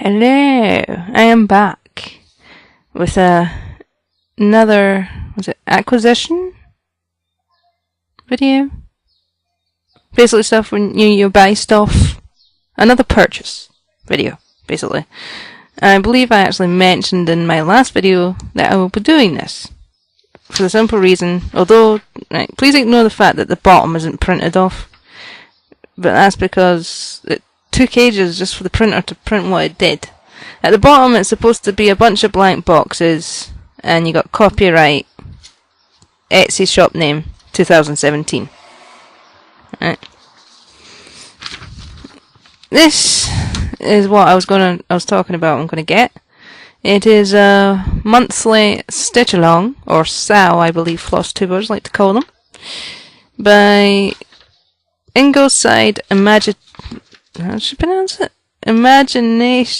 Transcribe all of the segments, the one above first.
Hello, I am back with another, was it acquisition video? Basically stuff when you buy stuff, another purchase video, basically. I believe I actually mentioned in my last video that I will be doing this. For the simple reason, although, right, please ignore the fact that the bottom isn't printed off, but that's because it took ages just for the printer to print what it did. At the bottom it's supposed to be a bunch of blank boxes, and you got copyright, Etsy shop name, 2017. Right. This is what I was talking about I'm gonna get. It is a monthly stitch along, or SAL I believe Flosstubers like to call them, by Ingleside how should I pronounce it? Imaginarium.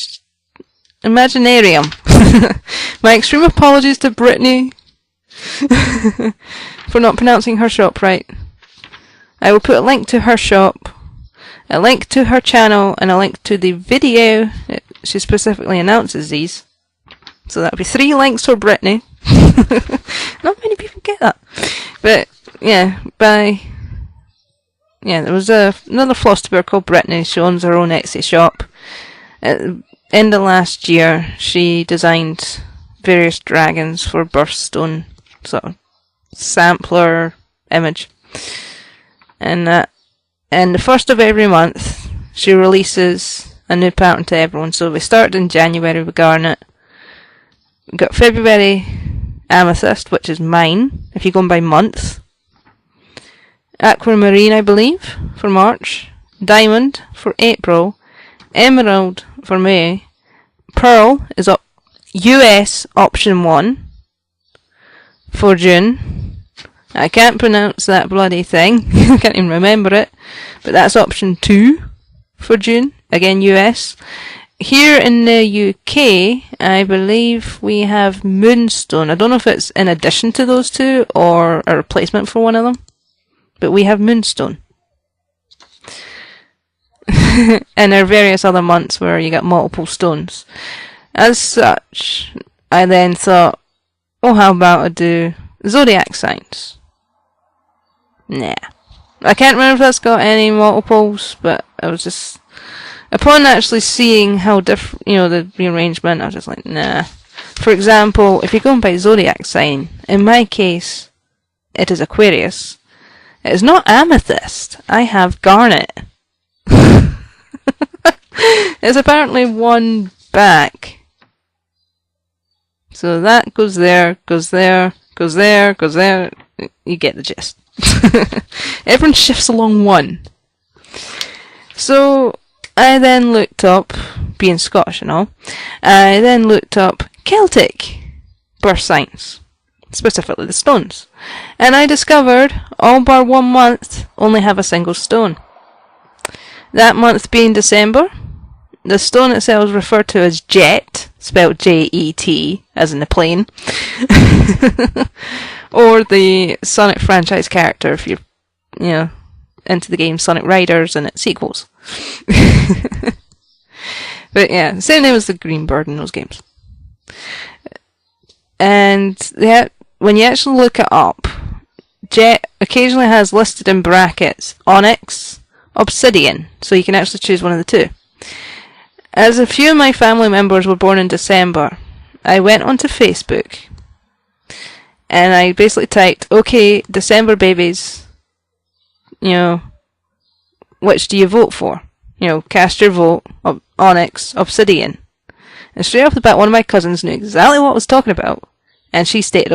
My extreme apologies to Brittany for not pronouncing her shop right. I will put a link to her shop, a link to her channel, and a link to the video. She specifically announces these. So that'll be 3 links for Brittany. Not many people get that. But, yeah, there was another Flosstuber called Brittany. She owns her own Etsy shop. At the end of last year, she designed various dragons for Birthstone, sort of sampler image. And the first of every month, she releases a new pattern to everyone. So we started in January with Garnet. We got February Amethyst, which is mine, if you go by month. Aquamarine, I believe, for March. Diamond for April. Emerald for May. Pearl is US option 1 for June. I can't pronounce that bloody thing. I can't even remember it. But that's option 2 for June. Again, US. Here in the UK, I believe we have Moonstone. I don't know if it's in addition to those two or a replacement for one of them. But we have Moonstone. And there are various other months where you get multiple stones. As such, I then thought, oh, how about I do zodiac signs? Nah. I can't remember if that's got any multiples, but I was just... Upon actually seeing how different, the rearrangement, I was just like, nah. For example, if you're going by zodiac sign, in my case, it is Aquarius. It is not amethyst. I have garnet. It's apparently one back. So that goes there, goes there, goes there, goes there. You get the gist. Everyone shifts along one. So I then looked up, being Scottish and all, I then looked up Celtic birth signs, specifically the stones. And I discovered all bar 1 month only have a single stone. That month being December. The stone itself is referred to as Jet, spelled J-E-T, as in the plane. Or the Sonic franchise character if you're, into the game Sonic Riders and its sequels. But yeah, the same name as the green bird in those games. And when you actually look it up, Jet occasionally has listed in brackets Onyx, Obsidian, so you can actually choose one of the two. As a few of my family members were born in December, I went onto Facebook and I basically typed, okay, December babies, which do you vote for? Cast your vote, Onyx, Obsidian. And straight off the bat, one of my cousins knew exactly what I was talking about, and she stated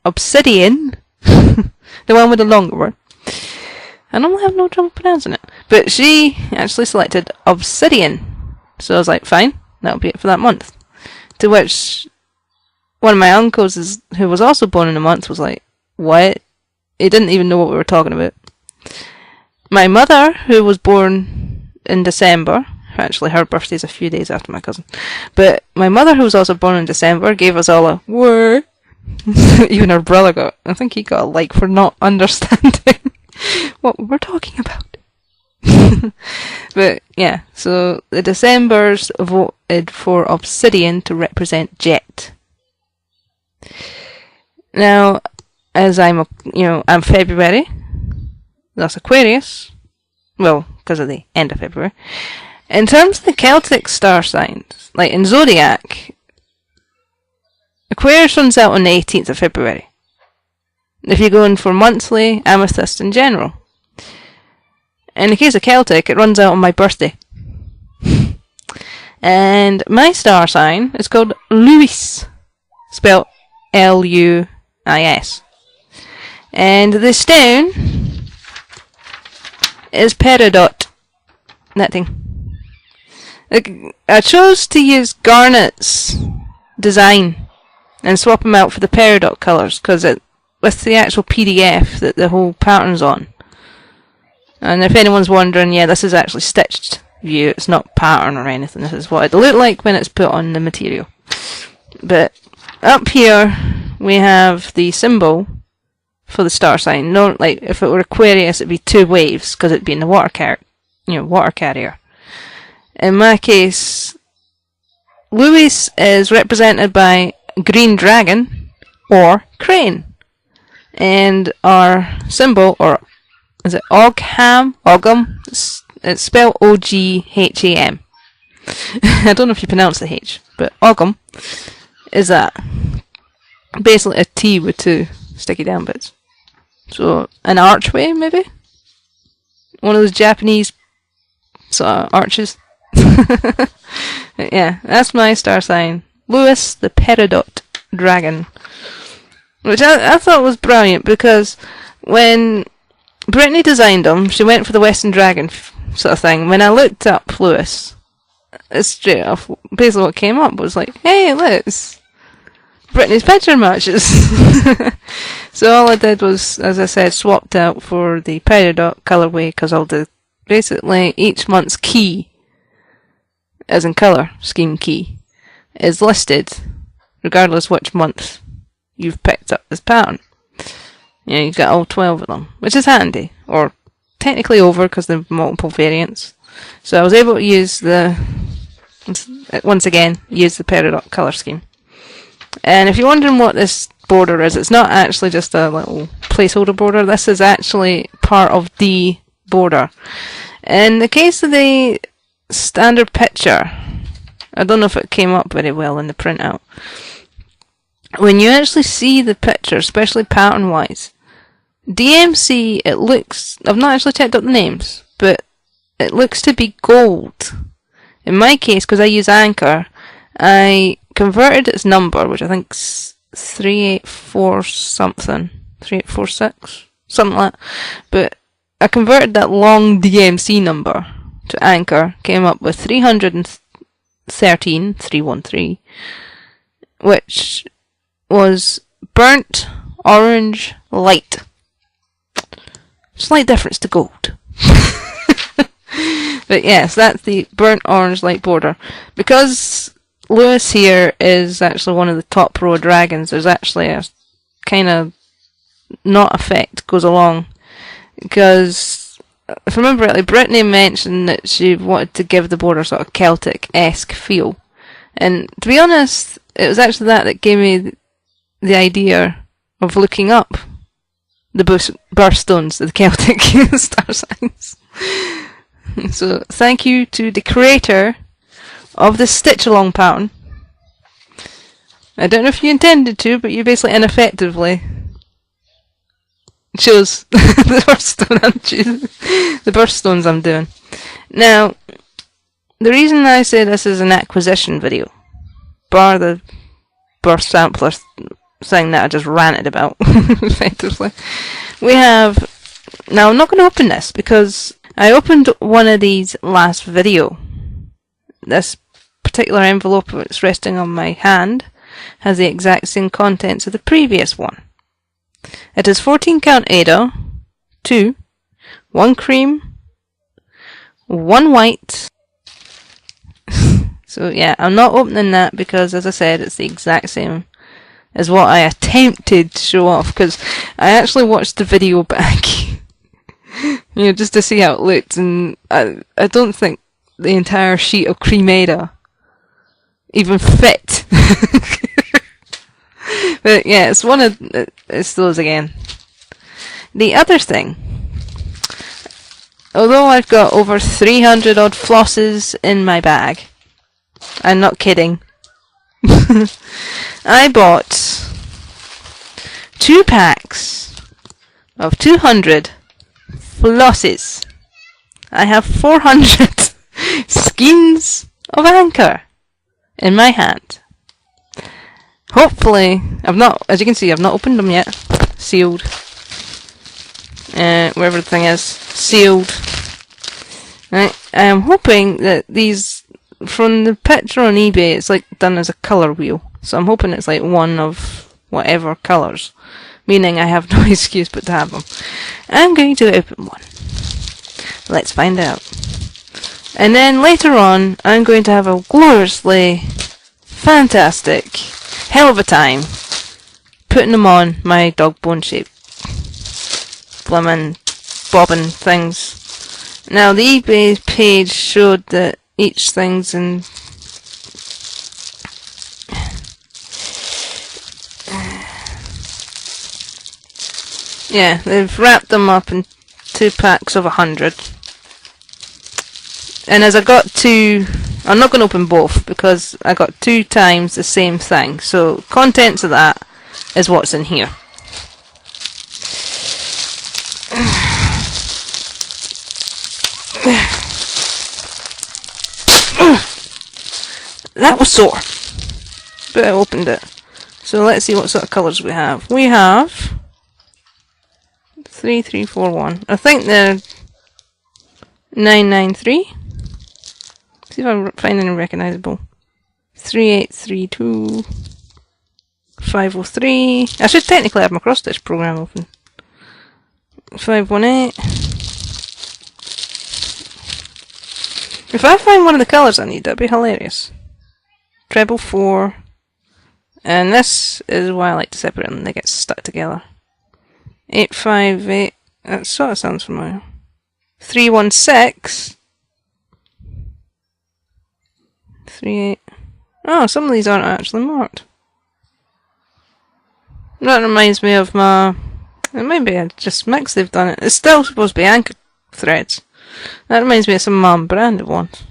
Obsidian, the one with the longer word. I normally have no trouble pronouncing it, but she actually selected Obsidian. So I was like, fine, that'll be it for that month. To which one of my uncles, who was also born in a month, was like, what? He didn't even know what we were talking about. My mother, who was born in December, actually her birthday's a few days after my cousin, but my mother, who was also born in December, gave us all a what? Even her brother I think he got a like for not understanding what we're talking about. But yeah, so the Decembers voted for obsidian to represent jet. Now, as I'm February, that's Aquarius. Well, because of the end of February. In terms of the Celtic star signs, like in Zodiac, Aquarius runs out on the 18th of February. If you're going for monthly, amethyst in general. In the case of Celtic, it runs out on my birthday. And my star sign is called Lewis, spelled Luis. And the stone is peridot. That thing. I chose to use Garnet's design and swap them out for the peridot colours because with the actual PDF that the whole pattern's on. And if anyone's wondering, yeah, this is actually stitched view, it's not pattern or anything, this is what it'll look like when it's put on the material. But up here we have the symbol for the star sign. No, like if it were Aquarius it'd be two waves because it'd be in the water carrier. In my case, Lewis is represented by a green dragon or crane. And our symbol, or is it Ogham? It's spelled Ogham. I don't know if you pronounce the H, but Ogham is that. Basically a T with two sticky down bits. So, an archway, maybe? One of those Japanese sort of arches. Yeah, that's my star sign. Lewis, the peridot dragon. Which I thought was brilliant because when Brittany designed them, she went for the Western Dragon sort of thing. When I looked up Lewis, it's straight off, basically what came up was like, hey, Liz, Brittany's picture matches. So all I did was, as I said, swapped out for the peridot colourway because I'll do basically each month's key, as in colour scheme key, is listed regardless which month you've picked up this pattern. You've got all 12 of them, which is handy, or technically over because there are multiple variants. So I was able to use once again, use the peridot colour scheme. And if you're wondering what this border is, it's not actually just a little placeholder border, this is actually part of the border. In the case of the standard picture, I don't know if it came up very well in the printout. When you actually see the picture, especially pattern-wise, DMC, it looks, I've not actually checked up the names, but it looks to be gold. In my case, because I use Anchor, I converted its number, which I think is 384 something, 3846, something like that. But I converted that long DMC number to Anchor, came up with 313, which was burnt orange light. Slight difference to gold. But yes, that's the burnt orange light border. Because Lewis here is actually one of the top row of dragons, there's actually a kind of knot effect goes along. Because, if I remember rightly, Brittany mentioned that she wanted to give the border sort of Celtic-esque feel. And to be honest, it was actually that gave me the idea of looking up the birthstones of the Celtic star signs. So thank you to the creator of the stitch along pattern. I don't know if you intended to, but you basically ineffectively chose the birthstone I'm choosing. The birthstones I'm doing. Now, the reason I say this is an acquisition video, bar the birth sampler thing that I just ranted about, effectively, we have, now I'm not going to open this because I opened one of these last video. This particular envelope that's resting on my hand has the exact same contents of the previous one. It is 14 count Ada, 2, 1 cream, 1 white. So yeah, I'm not opening that because, as I said, it's the exact same as what I attempted to show off, because I actually watched the video back You know, just to see how it looked, and I don't think the entire sheet of cremata even fit. But yeah, it's those again. The other thing, although I've got over 300 odd flosses in my bag, I'm not kidding, I bought 2 packs of 200 flosses. I have 400 skeins of Anchor in my hand. Hopefully, as you can see, I've not opened them yet. Sealed. Wherever the thing is. Sealed. Right. I am hoping that these, from the picture on eBay, it's like done as a colour wheel. So I'm hoping it's like one of whatever colours. Meaning I have no excuse but to have them. I'm going to open one. Let's find out. And then later on, I'm going to have a gloriously fantastic hell of a time putting them on my dog bone shape blimmin' bobbin things. Now the eBay page showed that each thing's in yeah, they've wrapped them up in 2 packs of 100. And as I got 2, I'm not going to open both because I got 2 times the same thing. So contents of that is what's in here. That was sore, but I opened it. So let's see what sort of colours we have. We have 3341. I think they're 993. See if I find any recognisable. 3832. 503. I should technically have my KosStitch program open. 518. If I find one of the colours I need, that'd be hilarious. Treble 4. And this is why I like to separate them, they get stuck together. 858. That sort of sounds familiar. 316. 38. Oh, some of these aren't actually marked. That reminds me of my... Maybe I just mixed they've done it. It's still supposed to be Anchor threads. That reminds me of some of my branded ones.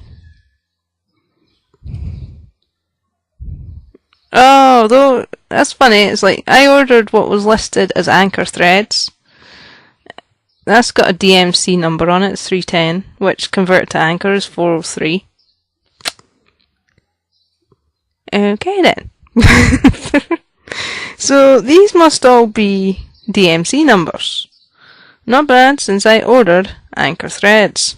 Oh, though, that's funny. It's like, I ordered what was listed as Anchor threads. That's got a DMC number on it, it's 310, which converted to Anchor is 403. Okay then. So these must all be DMC numbers. Not bad, since I ordered Anchor threads.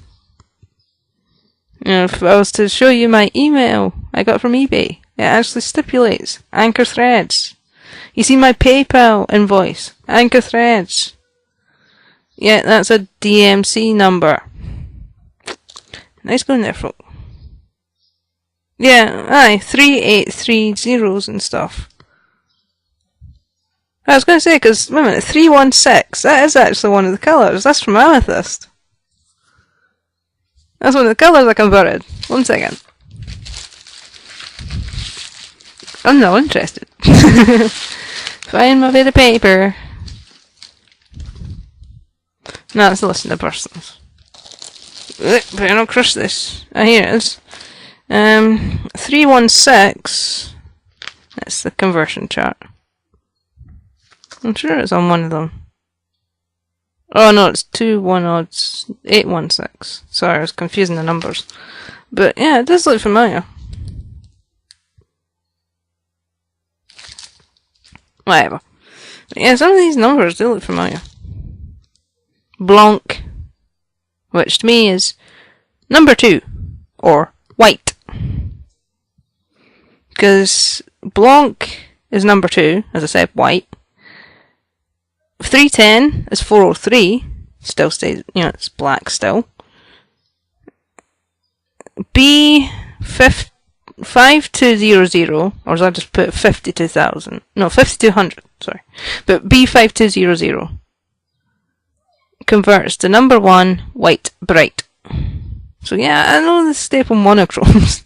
You know, if I was to show you my email I got from eBay, it actually stipulates Anchor threads. You see my PayPal invoice, Anchor threads. Yeah, that's a DMC number. Nice going there, folk. Yeah, aye, 3830s and stuff. I was going to say, because, wait a minute, 316, that is actually one of the colours. That's from Amethyst. That's one of the colours I converted. 1 second. I'm not interested. Find my bit of paper. No, it's a list of persons. Better not crush this. Ah, here it is. 316. That's the conversion chart. I'm sure it's on one of them. Oh no, it's 2 1 odds 816. Sorry, I was confusing the numbers. But yeah, it does look familiar. Whatever. But yeah, some of these numbers do look familiar. Blanc, which to me is number 2, or white. Because Blanc is number 2, as I said, white. 310 is 403, still stays, you know, it's black still. B 5200, or as I just put 52,000, no, 5200, sorry. But B5200 converts to number 1 white bright. So yeah, I know the staple monochromes.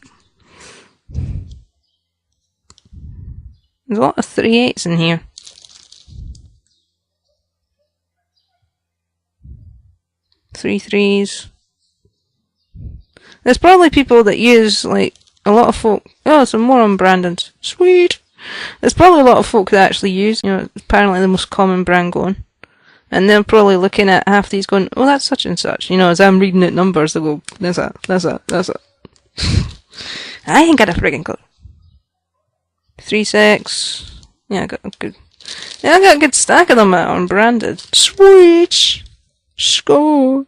There's a lot of 3/8s in here. Three threes. There's probably people that use, like, a lot of folk. Oh, some more unbranded. Sweet! There's probably a lot of folk that actually use, you know, apparently the most common brand going. And they're probably looking at half these going, oh, that's such and such. You know, as I'm reading at numbers, they'll go, that's that, that's that, that's that. I ain't got a friggin' clue. 3/6. Yeah, I got a good. Yeah, I got a good stack of them that are unbranded. Sweet! Score!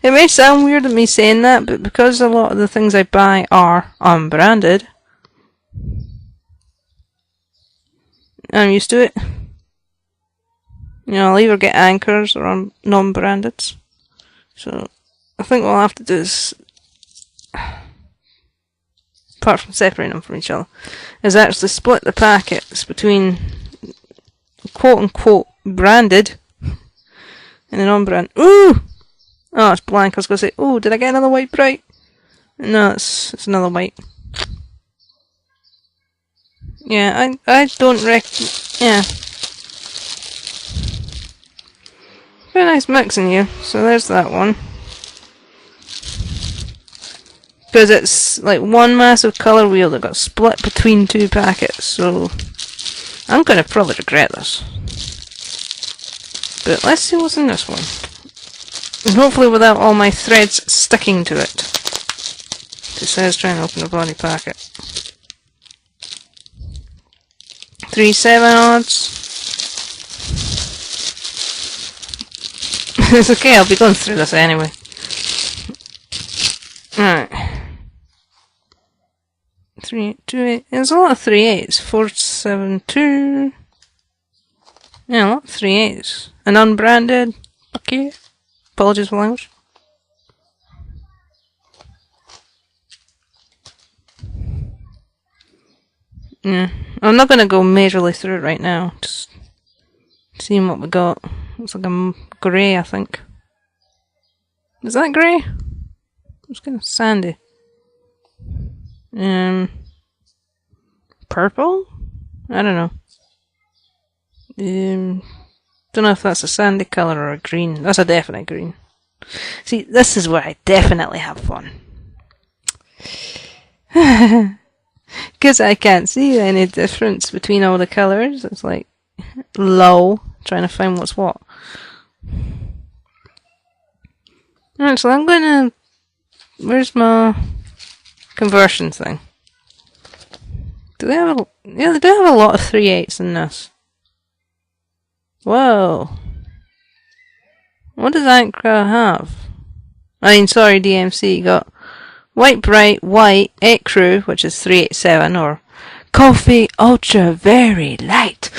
It may sound weird at me saying that, but because a lot of the things I buy are unbranded, I'm used to it. You know, I'll either get anchors or non-branded. So, I think what I'll have to do is, apart from separating them from each other, is actually split the packets between quote-unquote branded and a non-brand. Ooh! Oh, it's blank. I was going to say, oh, did I get another white bright? No, it's another white. Yeah, I don't yeah. Very nice mix in here. So there's that one. Because it's like one massive colour wheel that got split between two packets, so I'm going to probably regret this. But let's see what's in this one. And hopefully without all my threads sticking to it. It says trying to open the bloody packet. 3/7 odds. It's okay, I'll be going through this anyway. Alright. 3, 2, 8. There's a lot of 3/8s. 4, 7, 2. Yeah, a lot of 3/8s. And unbranded. Okay. Apologies for language. Yeah. I'm not going to go majorly through it right now. Just seeing what we got. Looks like a grey, I think. Is that grey? It's kind of sandy. Purple? I don't know. Don't know if that's a sandy colour or a green. That's a definite green. See, this is where I definitely have fun. Because I can't see any difference between all the colours. It's like, low, trying to find what's what. Alright, so I'm gonna... Where's my conversion thing? Do they have a... Yeah, they do have a lot of 3/8s in this. Whoa. What does Ankara have? I mean, sorry, DMC got white bright, white, ecru, which is 3/8/7, or coffee ultra very light.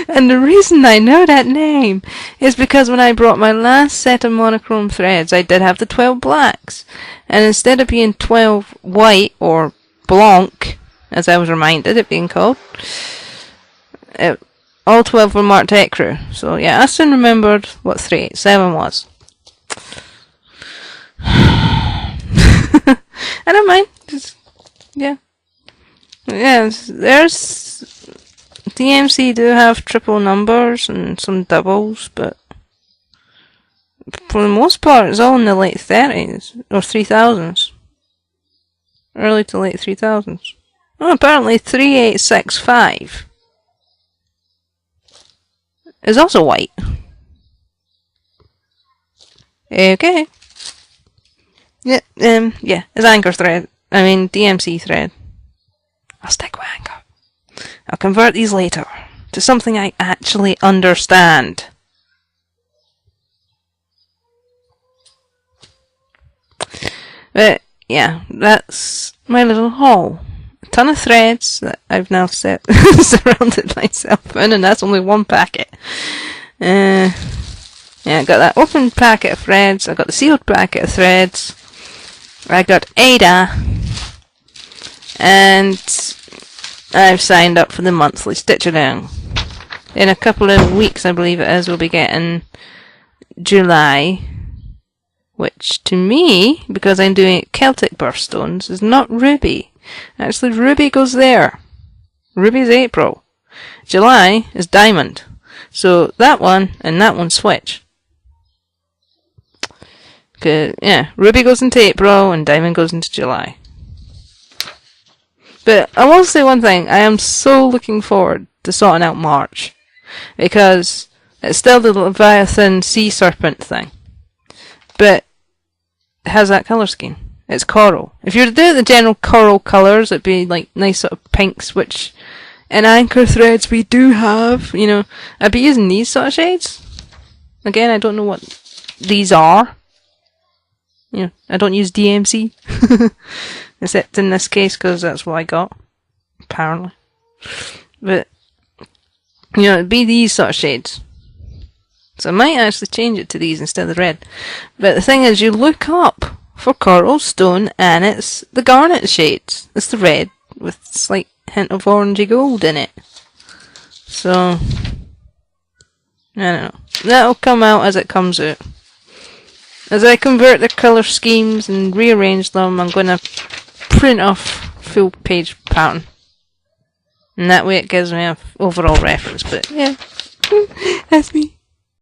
And the reason I know that name is because when I brought my last set of monochrome threads, I did have the 12 blacks. And instead of being 12 white, or blanc, as I was reminded it being called, all 12 were marked ecru. So yeah, I soon remembered what 3/8/7 was. I don't mind. Just, yeah. Yeah, there's... DMC do have triple numbers and some doubles, but for the most part it's all in the late 30s, or 3000s. Early to late 3000s. Oh, apparently 3865 is also white. Okay. Yeah, yeah, it's anchor thread. I mean, DMC thread. I'll stick with anchor. I'll convert these later to something I actually understand. But, yeah, that's my little haul. A ton of threads that I've now surrounded myself in, and that's only one packet. Yeah, I got that open packet of threads, I got the sealed packet of threads, I got Ada, and I've signed up for the monthly Stitcher down. in a couple of weeks, I believe it is, we'll be getting July, which to me, because I'm doing Celtic birthstones, is not ruby. Actually, ruby goes there. Ruby's April. July is diamond. So that one and that one switch. Yeah, ruby goes into April and diamond goes into July. But I will say one thing, I am so looking forward to sorting out March. Because it's still the Leviathan sea serpent thing. But it has that colour scheme. It's coral. If you were to do the general coral colours, it'd be like nice sort of pinks, which in anchor threads we do have. You know, I'd be using these sort of shades. Again, I don't know what these are. You know, I don't use DMC. Except in this case, because that's what I got. Apparently. But, you know, it'd be these sort of shades. So I might actually change it to these instead of the red. But the thing is, you look up for coral stone and it's the garnet shades. It's the red with a slight hint of orangey gold in it. So, I don't know. That'll come out as it comes out. As I convert the colour schemes and rearrange them, I'm going to print off full page pattern. And that way it gives me an overall reference. But yeah, that's me.